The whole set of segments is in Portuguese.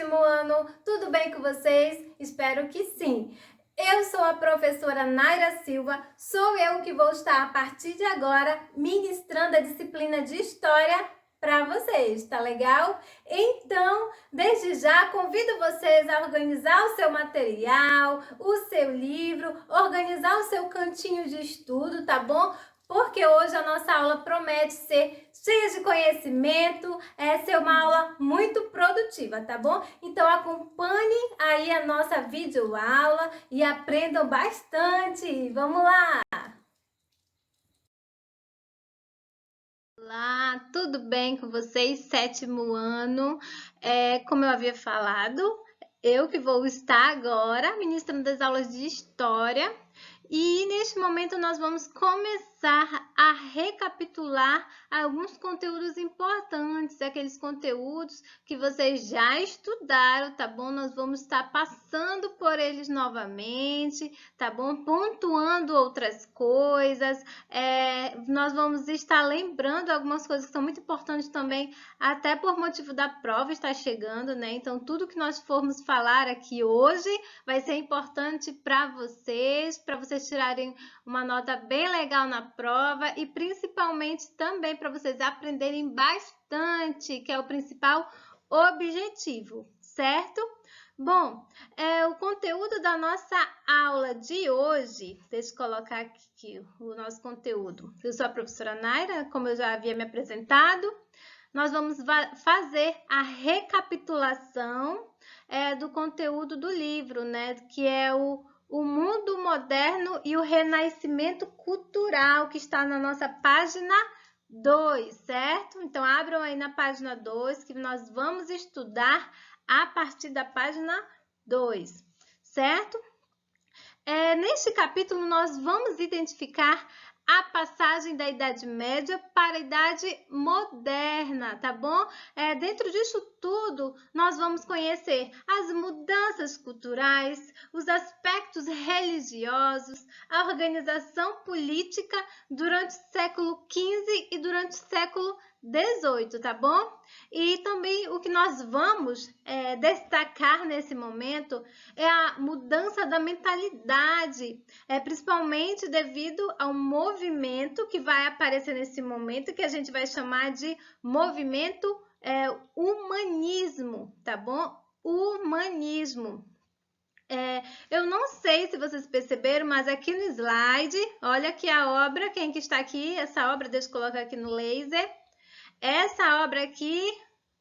sétimo ano, tudo bem com vocês? Espero que sim. Eu sou a professora Naira Silva, sou eu que vou estar a partir de agora ministrando a disciplina de História para vocês, tá legal? Então, desde já, convido vocês a organizar o seu material, o seu livro, organizar o seu cantinho de estudo, tá bom? Porque hoje a nossa aula promete ser cheia de conhecimento, ser uma aula muito produtiva, tá bom? Então acompanhem aí a nossa videoaula e aprendam bastante. Vamos lá! Olá, tudo bem com vocês? Sétimo ano. Como eu havia falado, eu que vou estar agora ministrando as aulas de História. E neste momento nós vamos começar a recapitular alguns conteúdos importantes, aqueles conteúdos que vocês já estudaram, tá bom? Nós vamos estar passando por eles novamente, tá bom? Pontuando outras coisas, nós vamos estar lembrando algumas coisas que são muito importantes também, até por motivo da prova estar chegando, né? Então, tudo que nós formos falar aqui hoje vai ser importante para vocês tirarem uma nota bem legal na prova e principalmente também para vocês aprenderem bastante, que é o principal objetivo, certo? Bom, o conteúdo da nossa aula de hoje, deixa eu colocar aqui o nosso conteúdo. Eu sou a professora Naira, como eu já havia me apresentado. Nós vamos fazer a recapitulação do conteúdo do livro, né? Que é o Mundo Moderno e o Renascimento Cultural, que está na nossa página 2, certo? Então, abram aí na página 2, que nós vamos estudar a partir da página 2, certo? Neste capítulo, nós vamos identificar a passagem da Idade Média para a Idade Moderna, tá bom? Dentro disso tudo, nós vamos conhecer as mudanças culturais, os aspectos religiosos, a organização política durante o século XV e durante o século XVIII, tá bom? E também o que nós vamos destacar nesse momento é a mudança da mentalidade, principalmente devido ao movimento que vai aparecer nesse momento, que a gente vai chamar de movimento humanismo, tá bom? Humanismo. Eu não sei se vocês perceberam, mas aqui no slide, olha aqui a obra, quem que está aqui? Essa obra, deixa eu colocar aqui no laser. Essa obra aqui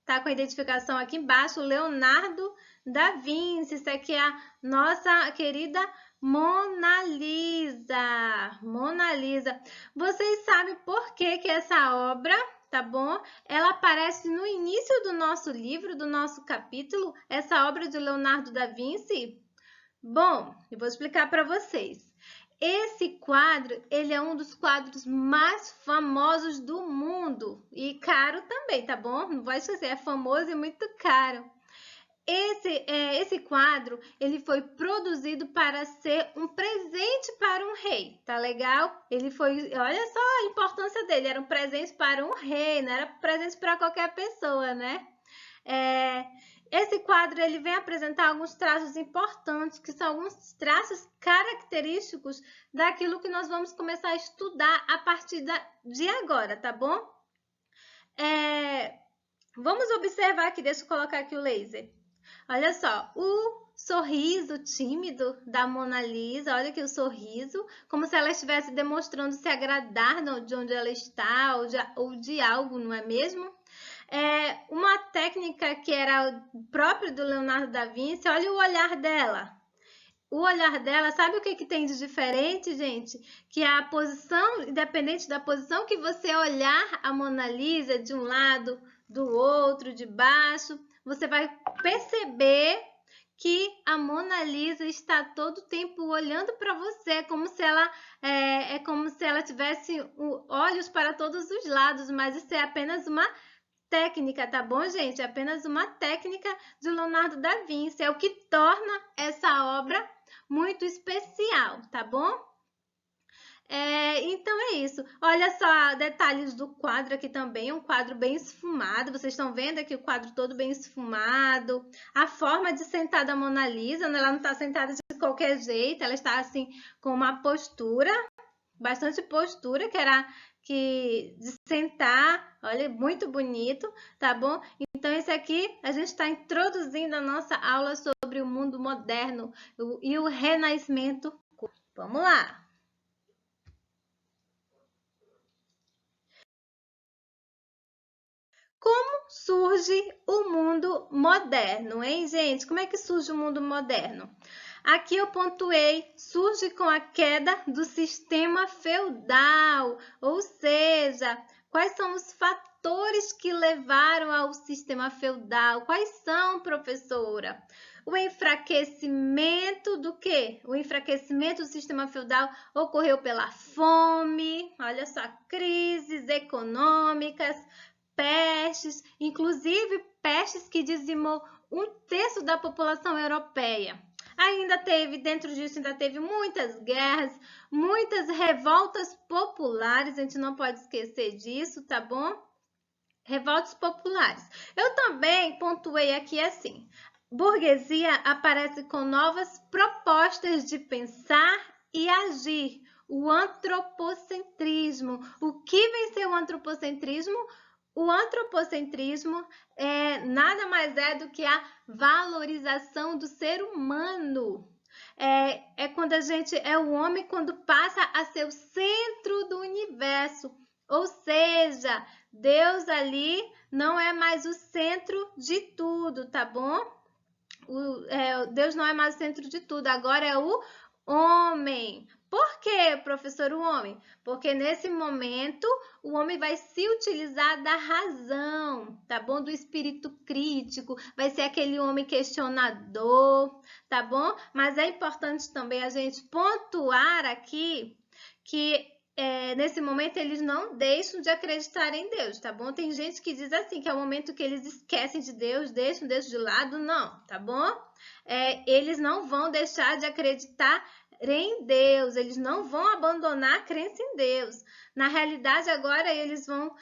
tá com a identificação aqui embaixo, Leonardo da Vinci. Isso aqui é a nossa querida Mona Lisa. Mona Lisa. Vocês sabem por que essa obra, tá bom? Ela aparece no início do nosso livro, do nosso capítulo, essa obra de Leonardo da Vinci? Bom, eu vou explicar para vocês. Esse quadro, ele é um dos quadros mais famosos do mundo e caro também, tá bom? Não vai esquecer, é famoso e muito caro. Esse quadro, ele foi produzido para ser um presente para um rei, tá legal? Ele foi, olha só a importância dele, era um presente para um rei, não era presente para qualquer pessoa, né? Esse quadro ele vem apresentar alguns traços importantes, que são alguns traços característicos daquilo que nós vamos começar a estudar a partir de agora, tá bom? Vamos observar aqui, deixa eu colocar aqui o laser. Olha só, o sorriso tímido da Mona Lisa, olha aqui o sorriso, como se ela estivesse demonstrando se agradar de onde ela está ou de algo, não é mesmo? Uma técnica que era própria do Leonardo da Vinci, olha o olhar dela. O olhar dela, sabe o que tem de diferente, gente? Que a posição, independente da posição que você olhar a Mona Lisa de um lado, do outro, de baixo, você vai perceber que a Mona Lisa está todo tempo olhando para você, como se ela como se ela tivesse olhos para todos os lados, mas isso é apenas uma técnica, tá bom, gente? É apenas uma técnica de Leonardo da Vinci, é o que torna essa obra muito especial, tá bom? Então é isso. Olha só detalhes do quadro aqui também, um quadro bem esfumado. Vocês estão vendo aqui o quadro todo bem esfumado. A forma de sentar da Mona Lisa, né? Ela não está sentada de qualquer jeito, ela está assim com uma postura, bastante postura, de sentar. Olha, muito bonito, tá bom? Então esse aqui a gente está introduzindo a nossa aula sobre o mundo moderno e o renascimento. Vamos lá! Como surge o mundo moderno, hein, gente? Como é que surge o mundo moderno? Aqui eu pontuei, surge com a queda do sistema feudal, ou seja, quais são os fatores que levaram ao sistema feudal? Quais são, professora? O enfraquecimento do quê? O enfraquecimento do sistema feudal ocorreu pela fome, olha só, crises econômicas, pestes, inclusive pestes que dizimou 1/3 da população europeia. Dentro disso, ainda teve muitas guerras, muitas revoltas populares, a gente não pode esquecer disso, tá bom? Revoltas populares. Eu também pontuei aqui assim, burguesia aparece com novas propostas de pensar e agir, o antropocentrismo. O que vem ser o antropocentrismo? O antropocentrismo nada mais é do que a valorização do ser humano. Quando o homem quando passa a ser o centro do universo, ou seja, Deus ali não é mais o centro de tudo, tá bom? Deus não é mais o centro de tudo, agora é o homem. Por que, professor, o homem? Porque nesse momento o homem vai se utilizar da razão, tá bom? Do espírito crítico, vai ser aquele homem questionador, tá bom? Mas é importante também a gente pontuar aqui que nesse momento eles não deixam de acreditar em Deus, tá bom? Tem gente que diz assim, que é o momento que eles esquecem de Deus, deixam Deus de lado, não, tá bom? Eles não vão deixar de acreditar em Deus, eles não vão abandonar a crença em Deus. Na realidade, agora eles vão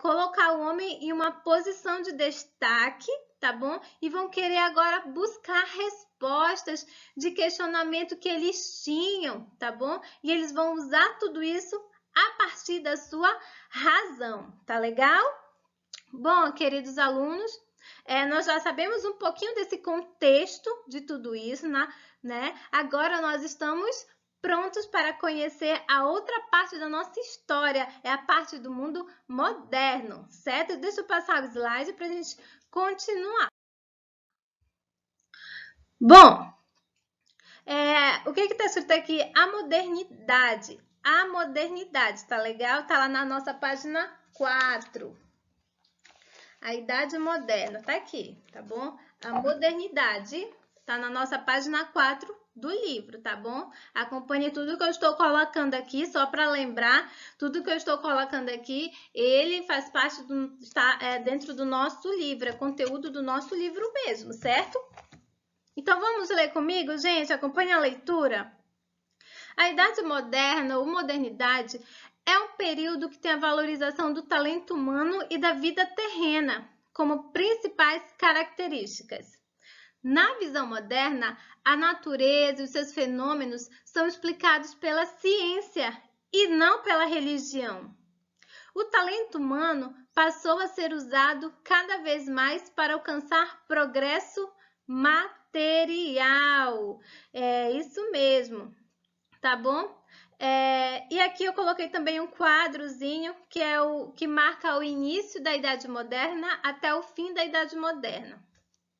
colocar o homem em uma posição de destaque, tá bom? E vão querer agora buscar respostas de questionamento que eles tinham, tá bom? E eles vão usar tudo isso a partir da sua razão, tá legal? Bom, queridos alunos, nós já sabemos um pouquinho desse contexto de tudo isso, né? Agora nós estamos prontos para conhecer a outra parte da nossa história, é a parte do mundo moderno, certo? Deixa eu passar o slide para a gente continuar. Bom, o que está escrito aqui? A modernidade. A modernidade, tá legal? Tá lá na nossa página 4. A idade moderna, tá aqui, tá bom? A modernidade tá na nossa página 4 do livro, tá bom? Acompanhe tudo que eu estou colocando aqui, só para lembrar, tudo que eu estou colocando aqui, ele faz parte está dentro do nosso livro, é conteúdo do nosso livro mesmo, certo? Então, vamos ler comigo, gente? Acompanhe a leitura. A Idade Moderna ou Modernidade é um período que tem a valorização do talento humano e da vida terrena como principais características. Na visão moderna, a natureza e os seus fenômenos são explicados pela ciência e não pela religião. O talento humano passou a ser usado cada vez mais para alcançar progresso material. É isso mesmo, tá bom? E aqui eu coloquei também um quadrozinho que é o que marca o início da Idade Moderna até o fim da Idade Moderna.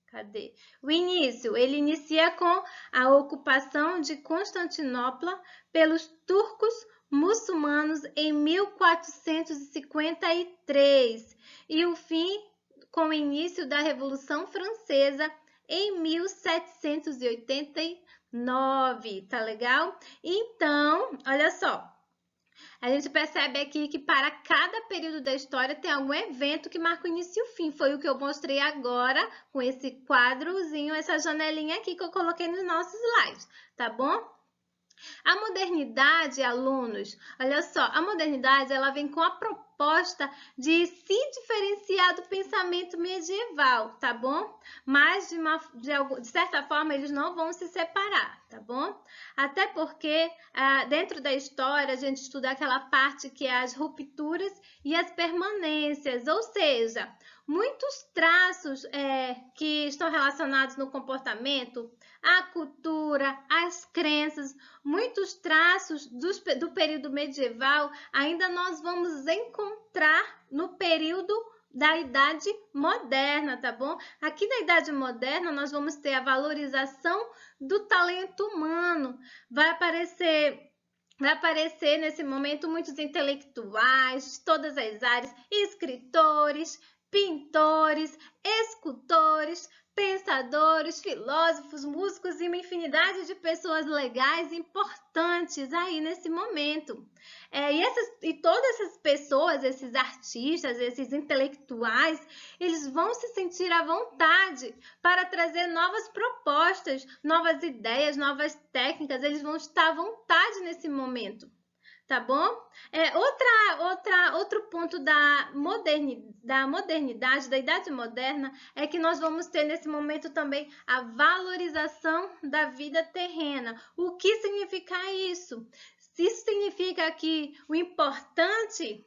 Cadê? O início, ele inicia com a ocupação de Constantinopla pelos turcos muçulmanos em 1453 e o fim com o início da Revolução Francesa em 1789, tá legal? Então, olha só, a gente percebe aqui que para cada período da história tem algum evento que marca o início e o fim. Foi o que eu mostrei agora com esse quadrozinho, essa janelinha aqui que eu coloquei nos nossos slides, tá bom? A modernidade, alunos, olha só, a modernidade ela vem com a proposta de se diferenciar do pensamento medieval, tá bom? Mas de certa forma eles não vão se separar, tá bom? Até porque dentro da história a gente estuda aquela parte que é as rupturas e as permanências, ou seja, muitos traços que estão relacionados no comportamento, a cultura, as crenças, muitos traços do período medieval ainda nós vamos encontrar no período da Idade Moderna, tá bom? Aqui na Idade Moderna nós vamos ter a valorização do talento humano. Vai aparecer nesse momento muitos intelectuais de todas as áreas, escritores, pintores, escultores, pensadores, filósofos, músicos e uma infinidade de pessoas legais e importantes aí nesse momento. E todas essas pessoas, esses artistas, esses intelectuais, eles vão se sentir à vontade para trazer novas propostas, novas ideias, novas técnicas, eles vão estar à vontade nesse momento. Tá bom? Outro ponto da modernidade, da Idade Moderna, é que nós vamos ter nesse momento também a valorização da vida terrena. O que significa isso? Isso significa que o importante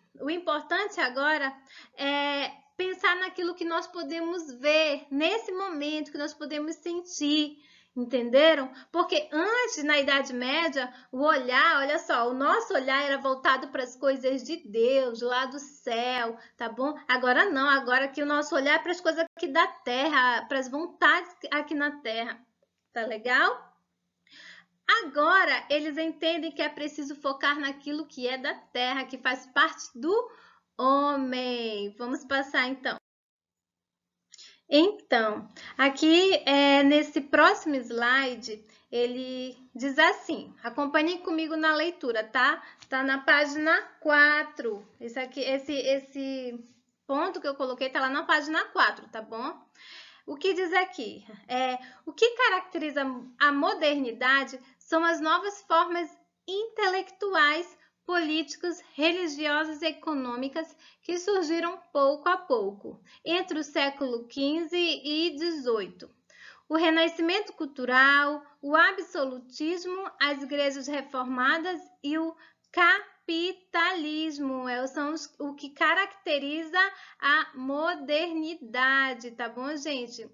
agora é pensar naquilo que nós podemos ver nesse momento, que nós podemos sentir. Entenderam? Porque antes, na Idade Média, o olhar, olha só, o nosso olhar era voltado para as coisas de Deus, lá do céu, tá bom? Agora não, agora que o nosso olhar é para as coisas aqui da terra, para as vontades aqui na terra. Tá legal? Agora, eles entendem que é preciso focar naquilo que é da terra, que faz parte do homem. Vamos passar, então. Então, aqui nesse próximo slide, ele diz assim, acompanhem comigo na leitura, tá? Tá na página 4. Esse ponto que eu coloquei tá lá na página 4, tá bom? O que diz aqui? O que caracteriza a modernidade são as novas formas intelectuais, políticas, religiosas e econômicas que surgiram pouco a pouco, entre o século XV e XVIII. O renascimento cultural, o absolutismo, as igrejas reformadas e o capitalismo são o que caracteriza a modernidade, tá bom, gente?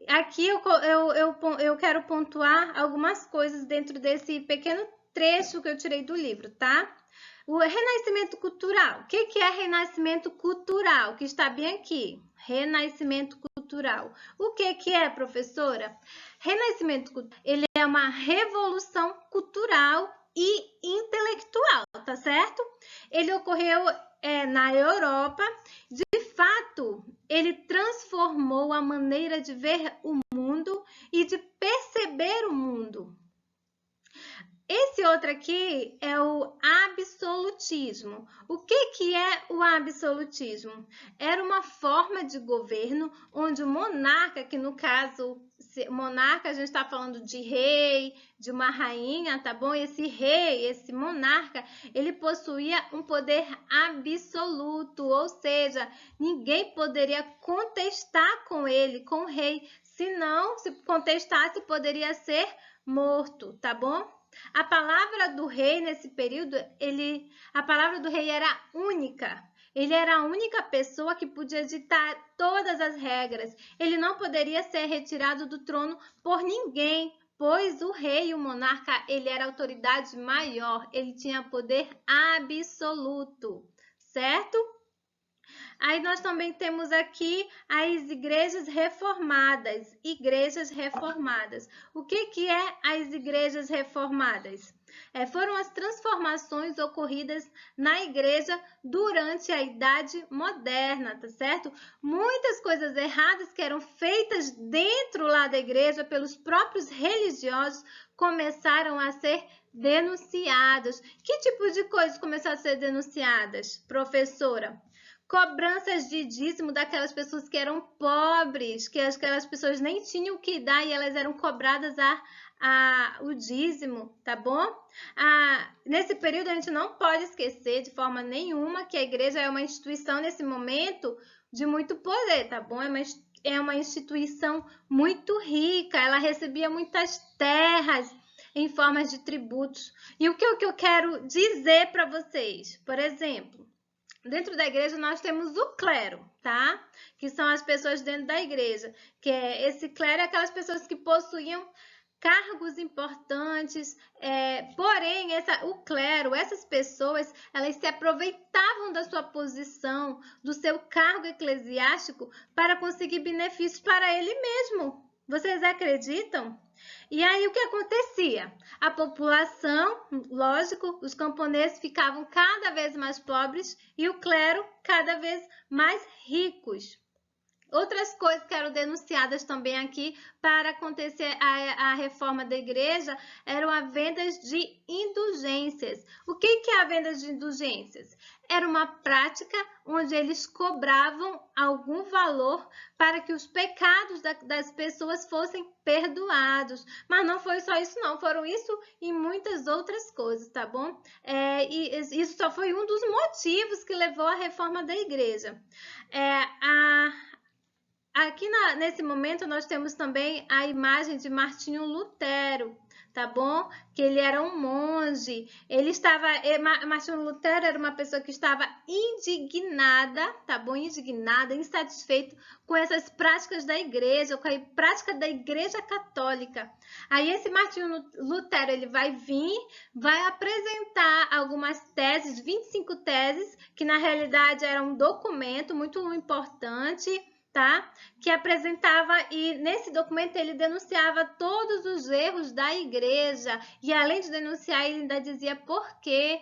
Aqui eu quero pontuar algumas coisas dentro desse pequeno trecho que eu tirei do livro, tá? O renascimento cultural. O que é renascimento cultural? Que está bem aqui. Renascimento cultural. O que é, professora? Renascimento cultural, ele é uma revolução cultural e intelectual, tá certo? Ele ocorreu na Europa. De fato, ele transformou a maneira de ver o mundo e de perceber o mundo. Esse outro aqui é o absolutismo. O que é o absolutismo? Era uma forma de governo onde o monarca, que no caso, monarca a gente está falando de rei, de uma rainha, tá bom? Esse rei, esse monarca, ele possuía um poder absoluto, ou seja, ninguém poderia contestar com ele, com o rei. Se não, se contestasse, poderia ser morto, tá bom? A palavra do rei nesse período, a palavra do rei era única. Ele era a única pessoa que podia ditar todas as regras. Ele não poderia ser retirado do trono por ninguém, pois o rei, o monarca, ele era a autoridade maior. Ele tinha poder absoluto, certo? Aí nós também temos aqui as igrejas reformadas. Igrejas reformadas. O que é as igrejas reformadas? Foram as transformações ocorridas na igreja durante a Idade Moderna, tá certo? Muitas coisas erradas que eram feitas dentro lá da igreja pelos próprios religiosos começaram a ser denunciadas. Que tipo de coisas começaram a ser denunciadas, professora? Cobranças de dízimo daquelas pessoas que eram pobres, que aquelas pessoas nem tinham o que dar e elas eram cobradas o dízimo, tá bom? Nesse período a gente não pode esquecer de forma nenhuma que a igreja é uma instituição nesse momento de muito poder, tá bom? É uma instituição muito rica, ela recebia muitas terras em formas de tributos. E o que eu quero dizer para vocês? Por exemplo, dentro da igreja nós temos o clero, tá? Que são as pessoas dentro da igreja. Esse clero é aquelas pessoas que possuíam cargos importantes, porém, o clero, essas pessoas, elas se aproveitavam da sua posição, do seu cargo eclesiástico para conseguir benefícios para ele mesmo. Vocês acreditam? E aí, o que acontecia? A população, lógico, os camponeses ficavam cada vez mais pobres e o clero cada vez mais ricos. Outras coisas que eram denunciadas também aqui para acontecer a reforma da igreja eram a venda de indulgências. O que é a venda de indulgências? Era uma prática onde eles cobravam algum valor para que os pecados das pessoas fossem perdoados. Mas não foi só isso não, foram isso e muitas outras coisas, tá bom? E isso só foi um dos motivos que levou à reforma da igreja. Aqui nesse momento nós temos também a imagem de Martinho Lutero, tá bom? Que ele era um monge. Martinho Lutero era uma pessoa que estava indignada, tá bom? Indignada, insatisfeito com essas práticas da igreja, com a prática da igreja católica. Aí esse Martinho Lutero, ele vai apresentar algumas teses, 25 teses, que na realidade era um documento muito importante, tá? Que apresentava, e nesse documento ele denunciava todos os erros da igreja, e além de denunciar, ele ainda dizia por que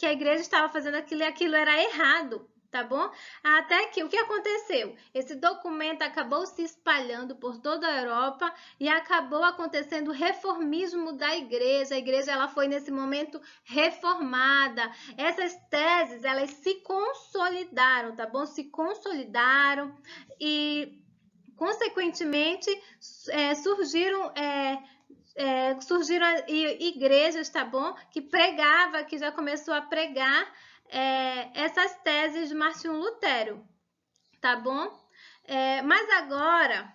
a igreja estava fazendo aquilo e aquilo era errado, tá bom? Até que o que aconteceu? Esse documento acabou se espalhando por toda a Europa e acabou acontecendo o reformismo da igreja. A igreja ela foi nesse momento reformada. Essas teses, elas se consolidaram, tá bom? Se consolidaram e, consequentemente, surgiram igrejas, tá bom? Que já começou a pregar essas teses de Martinho Lutero, tá bom? Mas agora,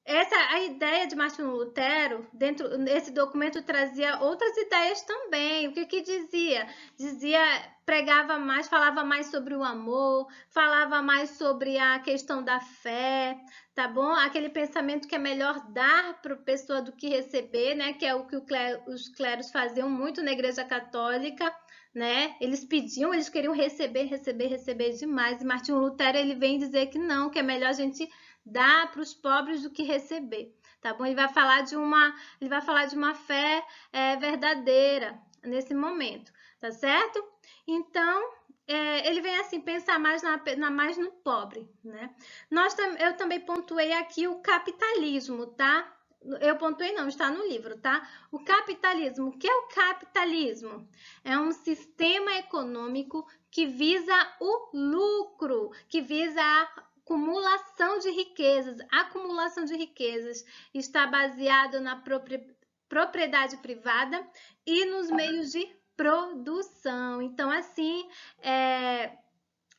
a ideia de Martinho Lutero, desse documento, trazia outras ideias também. O que dizia? Pregava mais, falava mais sobre o amor, falava mais sobre a questão da fé, tá bom? Aquele pensamento que é melhor dar para a pessoa do que receber, né? Que é o que os clérigos faziam muito na Igreja Católica, né? Eles queriam receber demais. E Martinho Lutero, ele vem dizer que não, que é melhor a gente dar para os pobres do que receber, tá bom? Ele vai falar de uma fé verdadeira nesse momento, tá certo? Então, ele vem assim pensar mais no pobre, né? Eu também pontuei aqui o capitalismo, tá? Eu pontuei não, está no livro, tá? O capitalismo. O que é o capitalismo? É um sistema econômico que visa o lucro, que visa a acumulação de riquezas. Acumulação de riquezas está baseado na propriedade privada e nos meios de produção. Então, assim,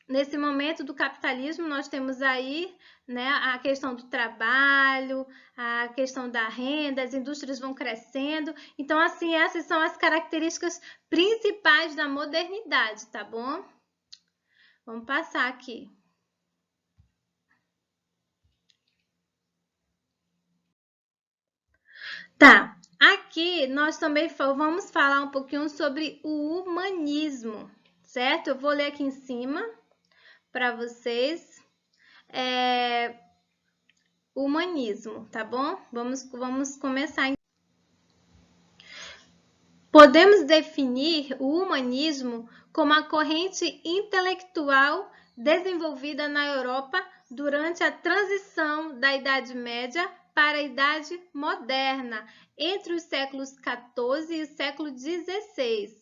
nesse momento do capitalismo, nós temos aí, né, a questão do trabalho, a questão da renda, as indústrias vão crescendo. Então, assim, essas são as características principais da modernidade, tá bom? Vamos passar aqui. Tá, aqui nós também vamos falar um pouquinho sobre o humanismo, certo? Eu vou ler aqui em cima para vocês. O humanismo, tá bom? Vamos começar. Podemos definir o humanismo como a corrente intelectual desenvolvida na Europa durante a transição da Idade Média para a Idade Moderna, entre os séculos XIV e o século XVI.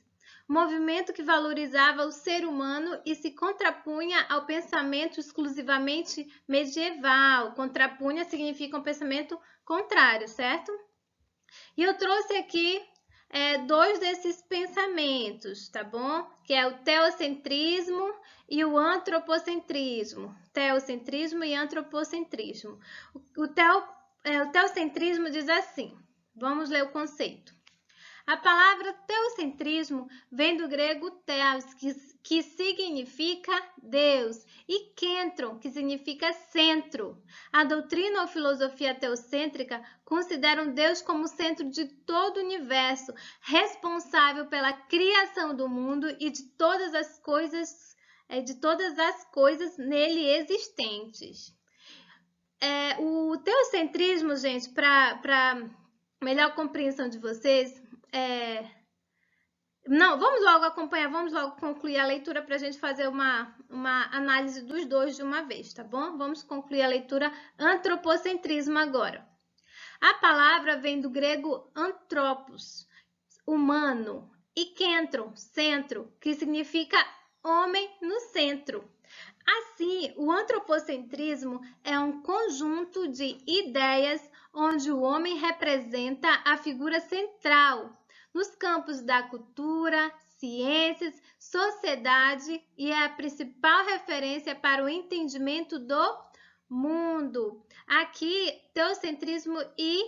movimento que valorizava o ser humano e se contrapunha ao pensamento exclusivamente medieval. Contrapunha significa um pensamento contrário, certo? E eu trouxe aqui dois desses pensamentos, tá bom? Que é o teocentrismo e o antropocentrismo. Teocentrismo e antropocentrismo. O teocentrismo diz assim, vamos ler o conceito. A palavra teocentrismo vem do grego theos, que significa Deus, e kentron, que significa centro. A doutrina ou filosofia teocêntrica consideram Deus como centro de todo o universo, responsável pela criação do mundo e de todas as coisas nele existentes. O teocentrismo, gente, para melhor compreensão de vocês, não, vamos logo acompanhar, vamos logo concluir a leitura para a gente fazer uma análise dos dois de uma vez, tá bom? Vamos concluir a leitura antropocentrismo agora. A palavra vem do grego anthropos, humano, e kentron, centro, que significa homem no centro. Assim, o antropocentrismo é um conjunto de ideias onde o homem representa a figura central nos campos da cultura, ciências, sociedade e é a principal referência para o entendimento do mundo. Aqui, teocentrismo e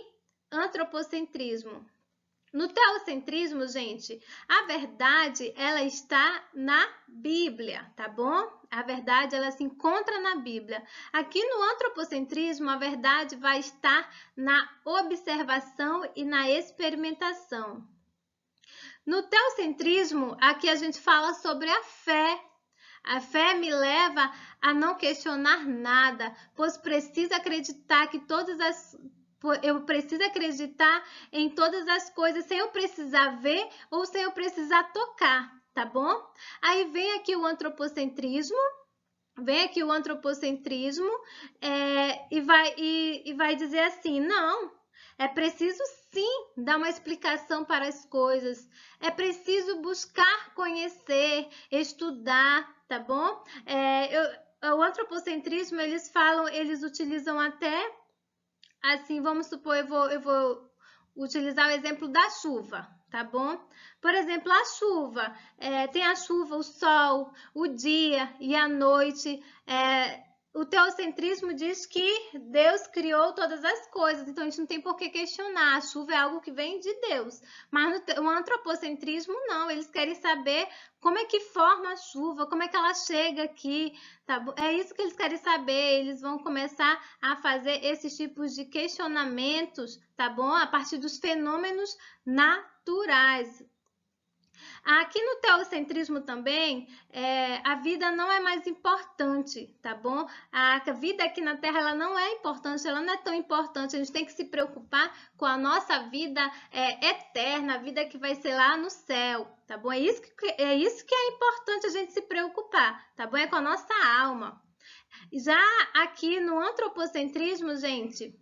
antropocentrismo. No teocentrismo, gente, a verdade, ela está na Bíblia, tá bom? A verdade, ela se encontra na Bíblia. Aqui no antropocentrismo, a verdade vai estar na observação e na experimentação. No teocentrismo, aqui a gente fala sobre a fé. A fé me leva a não questionar nada, pois preciso acreditar eu preciso acreditar em todas as coisas sem eu precisar ver ou sem eu precisar tocar, tá bom? Aí vem aqui o antropocentrismo. E vai dizer assim, não, é preciso sim dar uma explicação para as coisas, é preciso buscar conhecer, estudar, tá bom? O antropocentrismo, eles utilizam até, assim, vamos supor, eu vou utilizar o exemplo da chuva, tá bom? Por exemplo, a chuva, tem a chuva, o sol, o dia e a noite. O teocentrismo diz que Deus criou todas as coisas, então a gente não tem por que questionar. A chuva é algo que vem de Deus. Mas no antropocentrismo, não. Eles querem saber como é que forma a chuva, como é que ela chega aqui, tá bom? É isso que eles querem saber. Eles vão começar a fazer esses tipos de questionamentos, tá bom? A partir dos fenômenos naturais. Aqui no teocentrismo também, a vida não é mais importante, tá bom? A vida aqui na Terra, ela não é importante, ela não é tão importante. A gente tem que se preocupar com a nossa vida eterna, a vida que vai ser lá no céu, tá bom? É isso que é importante a gente se preocupar, tá bom? É com a nossa alma. Já aqui no antropocentrismo, gente,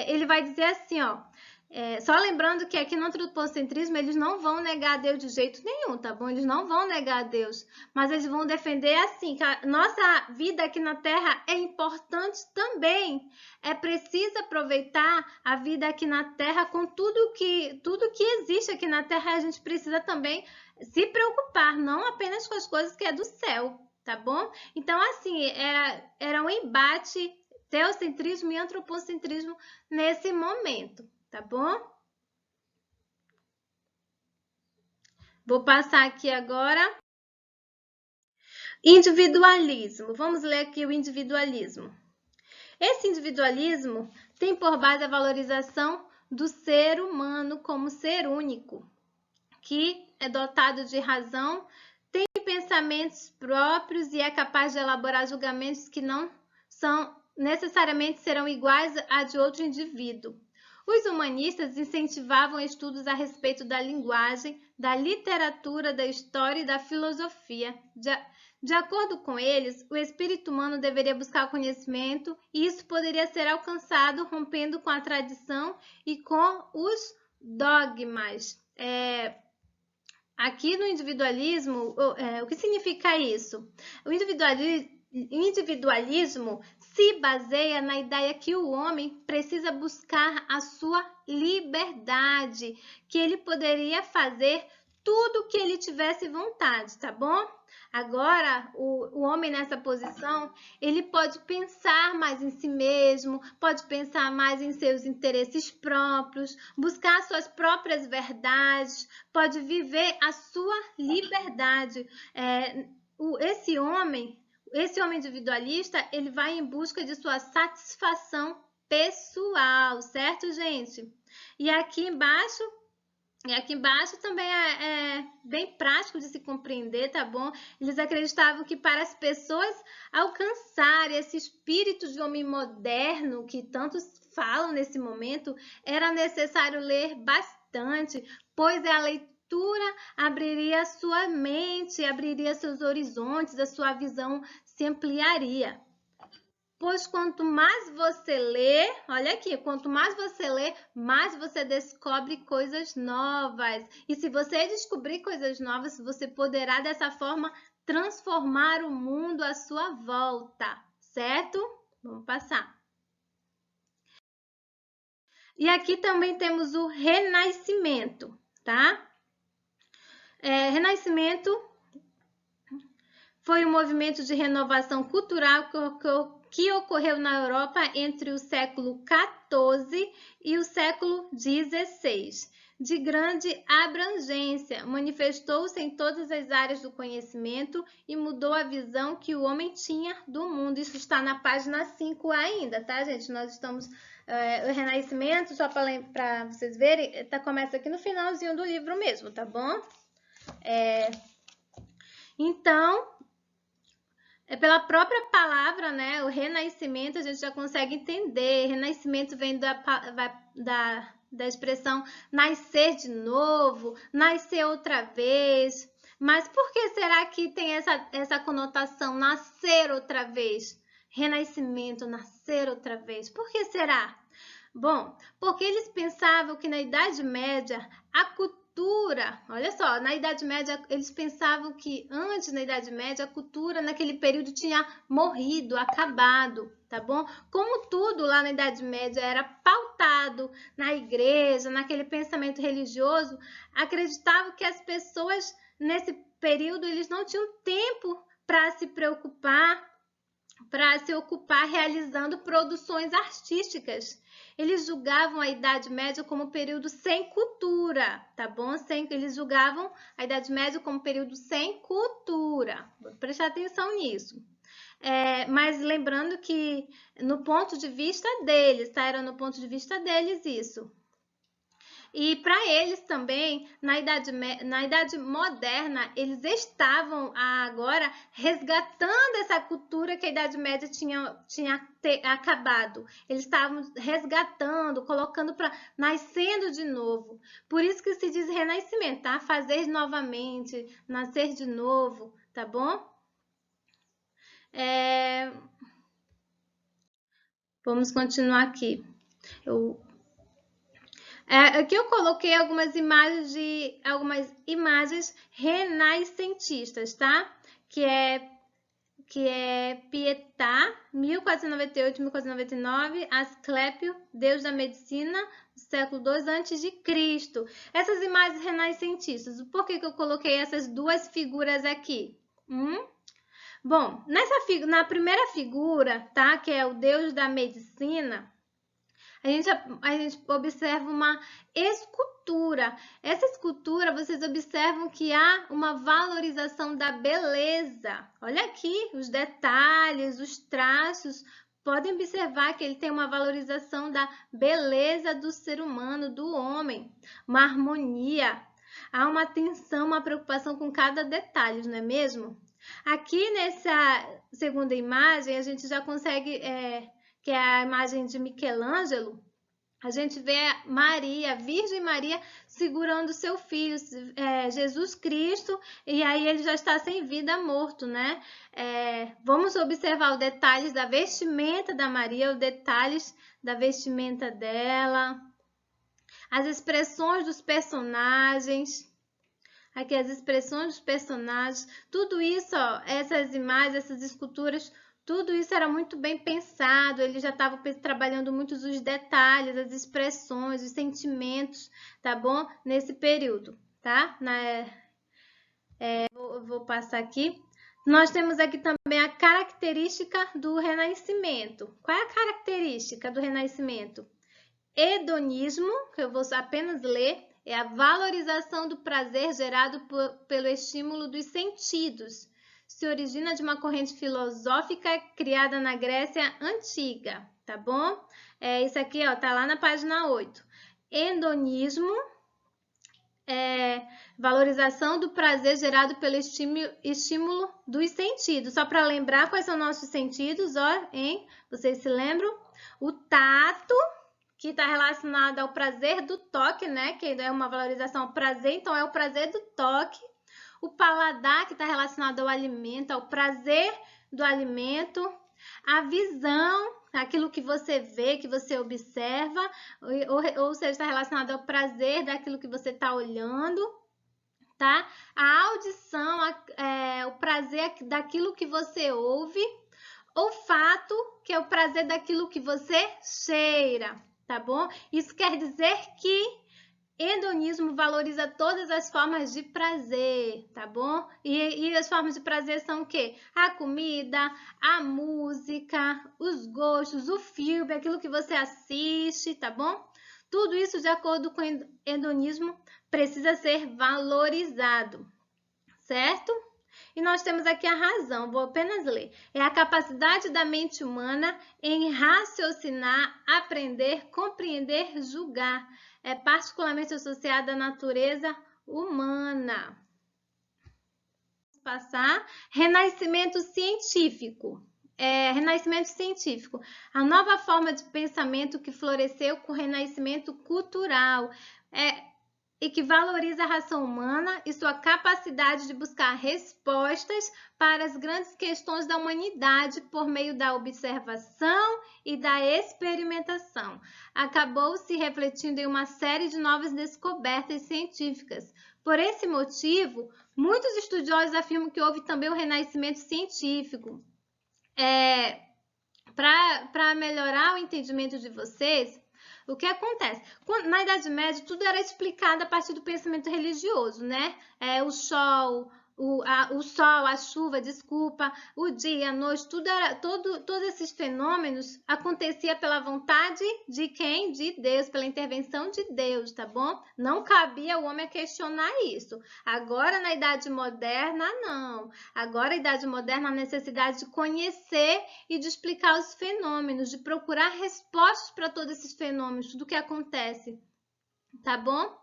ele vai dizer assim, ó, só lembrando que aqui no antropocentrismo eles não vão negar a Deus de jeito nenhum, tá bom? Eles não vão negar a Deus, mas eles vão defender assim, que a nossa vida aqui na Terra é importante também. É preciso aproveitar a vida aqui na Terra com tudo que existe aqui na Terra. A gente precisa também se preocupar, não apenas com as coisas que é do céu, tá bom? Então, assim, era um embate teocentrismo e antropocentrismo nesse momento. Tá bom? Vou passar aqui agora. Individualismo. Vamos ler aqui o individualismo. Esse individualismo tem por base a valorização do ser humano como ser único, que é dotado de razão, tem pensamentos próprios e é capaz de elaborar julgamentos que não necessariamente serão iguais a de outro indivíduo. Os humanistas incentivavam estudos a respeito da linguagem, da literatura, da história e da filosofia. De acordo com eles, o espírito humano deveria buscar o conhecimento e isso poderia ser alcançado rompendo com a tradição e com os dogmas. aqui no individualismo, o que significa isso? O individualismo se baseia na ideia que o homem precisa buscar a sua liberdade, que ele poderia fazer tudo que ele tivesse vontade, tá bom? Agora, o homem nessa posição, ele pode pensar mais em si mesmo, pode pensar mais em seus interesses próprios, buscar suas próprias verdades, pode viver a sua liberdade. Esse homem individualista, ele vai em busca de sua satisfação pessoal, certo, gente? E aqui embaixo também é bem prático de se compreender, tá bom? Eles acreditavam que para as pessoas alcançarem esse espírito de homem moderno que tantos falam nesse momento, era necessário ler bastante, pois a leitura abriria sua mente, abriria seus horizontes, a sua visão se ampliaria. Pois quanto mais você lê, olha aqui, quanto mais você lê, mais você descobre coisas novas. E se você descobrir coisas novas, você poderá dessa forma transformar o mundo à sua volta, certo? Vamos passar. E aqui também temos o Renascimento, tá? Renascimento foi um movimento de renovação cultural que ocorreu na Europa entre o século XIV e o século XVI. De grande abrangência, manifestou-se em todas as áreas do conhecimento e mudou a visão que o homem tinha do mundo. Isso está na página 5 ainda, tá, gente? Nós estamos... o Renascimento, só para vocês verem, começa aqui no finalzinho do livro mesmo, tá bom? Então... pela própria palavra, né, o renascimento, a gente já consegue entender. Renascimento vem da expressão nascer de novo, nascer outra vez. Mas por que será que tem essa conotação, nascer outra vez? Renascimento, nascer outra vez. Por que será? Bom, porque eles pensavam que na Idade Média a cultura, olha só, na Idade Média, eles pensavam que antes, na Idade Média, a cultura naquele período tinha morrido, acabado, tá bom? Como tudo lá na Idade Média era pautado na igreja, naquele pensamento religioso, acreditavam que as pessoas, nesse período, eles não tinham tempo para se preocupar, para se ocupar realizando produções artísticas. Eles julgavam a Idade Média como um período sem cultura, tá bom? Eles julgavam a Idade Média como um período sem cultura. Vou prestar atenção nisso. Mas lembrando que no ponto de vista deles, tá? Era no ponto de vista deles isso. E para eles também, na idade moderna, eles estavam agora resgatando essa cultura que a Idade Média tinha acabado. Eles estavam resgatando, colocando para nascendo de novo. Por isso que se diz renascimento, tá? Fazer novamente, nascer de novo, tá bom? Vamos continuar aqui. Aqui eu coloquei algumas imagens renascentistas, tá? Que é Pietà, 1498-1499, Asclépio, Deus da Medicina, século II a.C. Essas imagens renascentistas, por que eu coloquei essas duas figuras aqui? Bom, na primeira figura, tá? Que é o Deus da Medicina, a gente observa uma escultura. Essa escultura, vocês observam que há uma valorização da beleza. Olha aqui os detalhes, os traços. Podem observar que ele tem uma valorização da beleza do ser humano, do homem. Uma harmonia. Há uma atenção, uma preocupação com cada detalhe, não é mesmo? Aqui nessa segunda imagem, a gente já consegue... que é a imagem de Michelangelo, a gente vê Maria, Virgem Maria, segurando seu filho, Jesus Cristo, e aí ele já está sem vida, morto, né? Vamos observar os detalhes da vestimenta da Maria, os detalhes da vestimenta dela. As expressões dos personagens. Aqui as expressões dos personagens. Tudo isso, ó, essas imagens, essas esculturas, tudo isso era muito bem pensado. Ele já estava trabalhando muito os detalhes, as expressões, os sentimentos, tá bom? Nesse período, tá? Vou passar aqui. Nós temos aqui também a característica do Renascimento. Qual é a característica do Renascimento? Hedonismo, que eu vou apenas ler, é a valorização do prazer gerado pelo estímulo dos sentidos. Se origina de uma corrente filosófica criada na Grécia Antiga, tá bom? Isso aqui, ó, tá lá na página 8. Hedonismo é valorização do prazer gerado pelo estímulo dos sentidos. Só para lembrar quais são nossos sentidos, ó, hein? Vocês se lembram? O tato, que está relacionado ao prazer do toque, né? Que é uma valorização ao prazer, então é o prazer do toque. O paladar, que está relacionado ao alimento, ao prazer do alimento. A visão, aquilo que você vê, que você observa, ou seja, está relacionado ao prazer daquilo que você está olhando, tá? A audição, o prazer daquilo que você ouve. Olfato, que é o prazer daquilo que você cheira, tá bom? Isso quer dizer que hedonismo valoriza todas as formas de prazer, tá bom? E as formas de prazer são o quê? A comida, a música, os gostos, o filme, aquilo que você assiste, tá bom? Tudo isso, de acordo com o hedonismo, precisa ser valorizado, certo? E nós temos aqui a razão, vou apenas ler. É a capacidade da mente humana em raciocinar, aprender, compreender, julgar. É particularmente associada à natureza humana. Vamos passar. Renascimento científico. Renascimento científico. A nova forma de pensamento que floresceu com o renascimento cultural. E que valoriza a raça humana e sua capacidade de buscar respostas para as grandes questões da humanidade por meio da observação e da experimentação. Acabou se refletindo em uma série de novas descobertas científicas. Por esse motivo, muitos estudiosos afirmam que houve também um renascimento científico. Para melhorar o entendimento de vocês, o que acontece? Na Idade Média, tudo era explicado a partir do pensamento religioso, né? O sol, a chuva, desculpa, o dia, a noite, todos esses fenômenos aconteciam pela vontade de quem? De Deus, pela intervenção de Deus, tá bom? Não cabia o homem questionar isso. Agora, na Idade Moderna, não. Agora, a Idade Moderna, a necessidade de conhecer e de explicar os fenômenos, de procurar respostas para todos esses fenômenos, tudo que acontece, tá bom?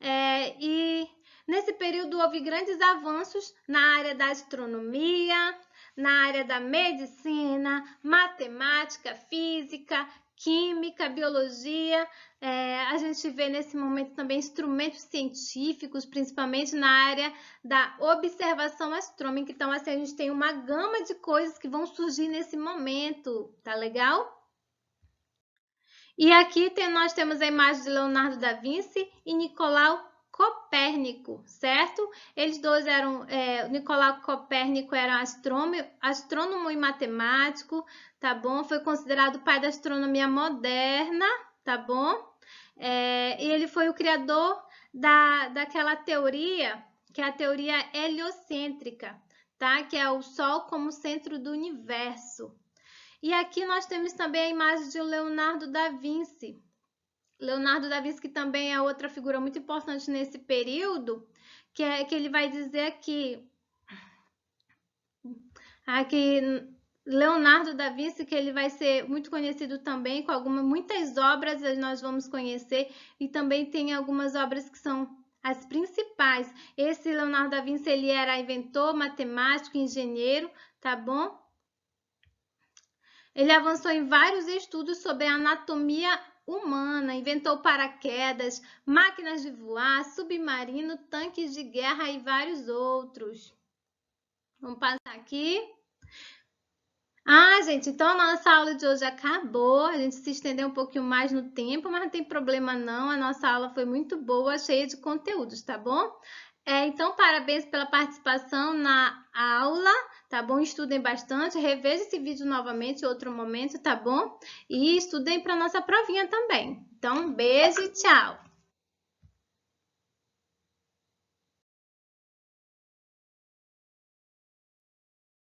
E nesse período houve grandes avanços na área da astronomia, na área da medicina, matemática, física, química, biologia. A gente vê nesse momento também instrumentos científicos, principalmente na área da observação astronômica. Então, assim, a gente tem uma gama de coisas que vão surgir nesse momento, tá legal? E aqui nós temos a imagem de Leonardo da Vinci e Nicolau Copérnico, certo? Eles dois eram, Nicolau Copérnico era astrônomo e matemático, tá bom? Foi considerado o pai da astronomia moderna, tá bom? E ele foi o criador daquela teoria, que é a teoria heliocêntrica, tá? Que é o Sol como centro do universo. E aqui nós temos também a imagem de Leonardo da Vinci. Leonardo da Vinci, que também é outra figura muito importante nesse período, que ele vai dizer aqui Leonardo da Vinci, que ele vai ser muito conhecido também, com muitas obras nós vamos conhecer, e também tem algumas obras que são as principais. Esse Leonardo da Vinci, ele era inventor, matemático, engenheiro, tá bom? Ele avançou em vários estudos sobre a anatomia humana, inventou paraquedas, máquinas de voar, submarino, tanques de guerra e vários outros. Vamos passar aqui. Ah, gente, então a nossa aula de hoje acabou. A gente se estendeu um pouquinho mais no tempo, mas não tem problema não. A nossa aula foi muito boa, cheia de conteúdos, tá bom? Então, parabéns pela participação na aula, tá bom? Estudem bastante, reveja esse vídeo novamente em outro momento, tá bom? E estudem para nossa provinha também. Então, beijo e tchau!